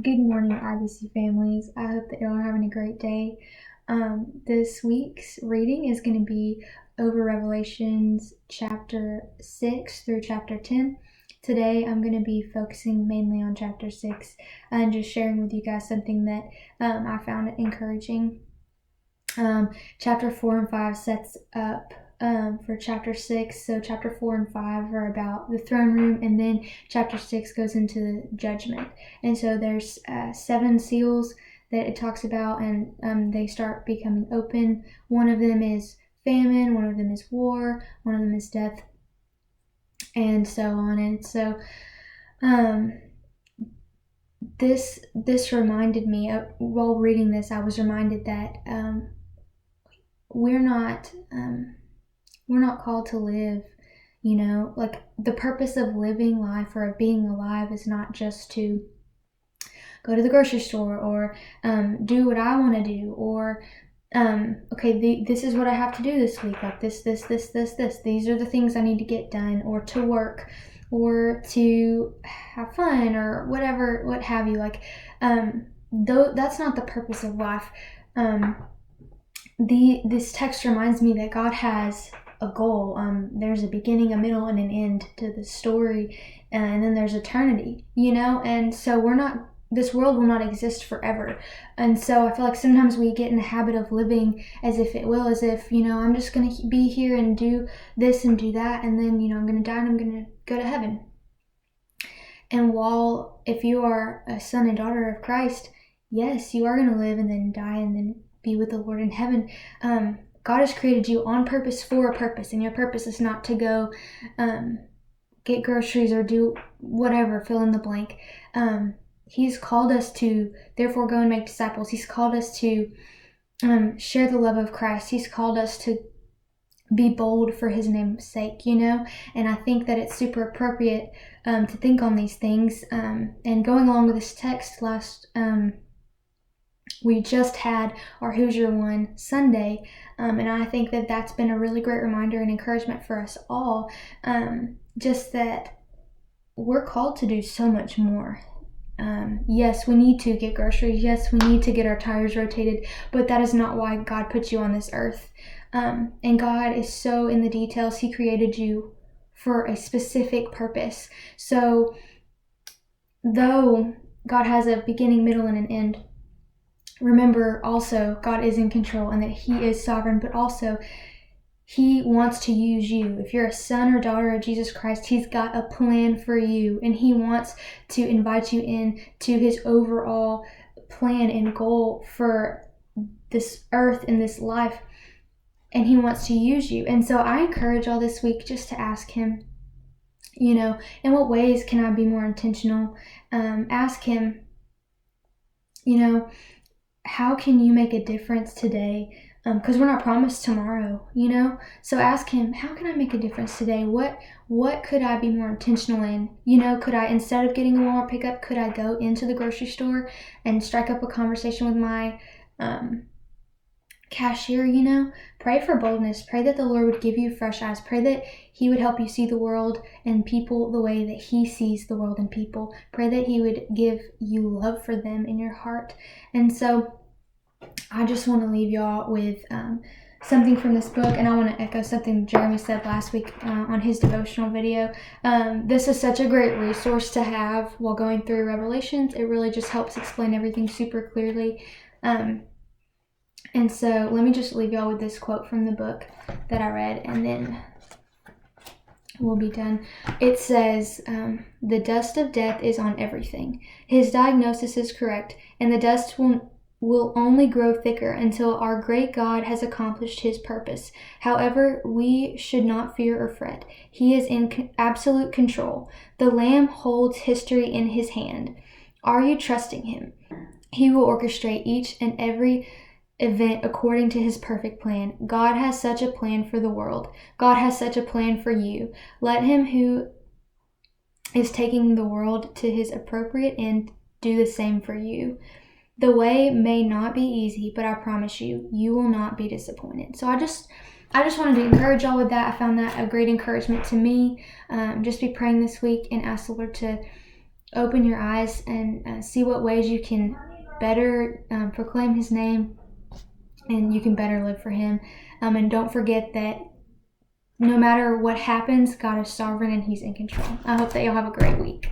Good morning, IBC families. I hope that y'all are having a great day. This week's reading is going to be over Revelations chapter 6 through chapter 10. Today, I'm going to be focusing mainly on chapter 6 and just sharing with you guys something that I found encouraging. Chapter 4 and 5 sets up for chapter 6. So chapter 4 and 5 are about the throne room, and then chapter 6 goes into the judgment. And so there's 7 seals that it talks about, and they start becoming open. One of them is famine, one of them is war, one of them is death, and so on. And so this reminded me, while reading this, I was reminded that we're not called to live, like the purpose of living life or of being alive is not just to go to the grocery store or do what I want to do, or this is what I have to do this week, like this. These are the things I need to get done, or to work, or to have fun, or whatever, what have you. Though that's not the purpose of life. This text reminds me that God has a goal. There's a beginning, a middle, and an end to the story, and then there's eternity, and so this world will not exist forever. And so I feel like sometimes we get in the habit of living as if it will, as if, I'm just going to be here and do this and do that, and then, I'm going to die and I'm going to go to heaven. And while if you are a son and daughter of Christ, yes, you are going to live and then die and then be with the Lord in heaven. God has created you on purpose for a purpose, and your purpose is not to go get groceries or do whatever, fill in the blank. He's called us to, therefore, go and make disciples. He's called us to share the love of Christ. He's called us to be bold for his name's sake, and I think that it's super appropriate to think on these things. And going along with this text, we just had our Who's Your One Sunday, and I think that that's been a really great reminder and encouragement for us all, just that we're called to do so much more. Yes, we need to get groceries. Yes, we need to get our tires rotated, but that is not why God put you on this earth. And God is so in the details. He created you for a specific purpose. So though God has a beginning, middle, and an end, remember also God is in control and that he is sovereign, but also he wants to use you. If you're a son or daughter of Jesus Christ, he's got a plan for you, and he wants to invite you in to his overall plan and goal for this earth and this life, and he wants to use you. And so I encourage all this week just to ask him, in what ways can I be more intentional? Ask him, how can you make a difference today? Because we're not promised tomorrow, So ask him, how can I make a difference today? What could I be more intentional in? Could I, instead of getting a Walmart pickup, could I go into the grocery store and strike up a conversation with my cashier? Pray for boldness. Pray that the Lord would give you fresh eyes. Pray that he would help you see the world and people the way that he sees the world and people. Pray that he would give you love for them in your heart. And so I just want to leave y'all with something from this book, and I want to echo something Jeremy said last week on his devotional video. This is such a great resource to have while going through Revelations. It really just helps explain everything super clearly. And so let me just leave y'all with this quote from the book that I read, and then we'll be done. It says, the dust of death is on everything. His diagnosis is correct, and the dust will only grow thicker until our great God has accomplished his purpose. However, we should not fear or fret. He is in absolute control. The Lamb holds history in his hand. Are you trusting him? He will orchestrate each and every event according to his perfect plan. God has such a plan for the world. God has such a plan for you. Let him who is taking the world to his appropriate end do the same for you. The way may not be easy, but I promise you, you will not be disappointed. So I just wanted to encourage y'all with that. I found that a great encouragement to me. Just be praying this week and ask the Lord to open your eyes and see what ways you can better proclaim his name, and you can better live for him. And don't forget that no matter what happens, God is sovereign and he's in control. I hope that y'all have a great week.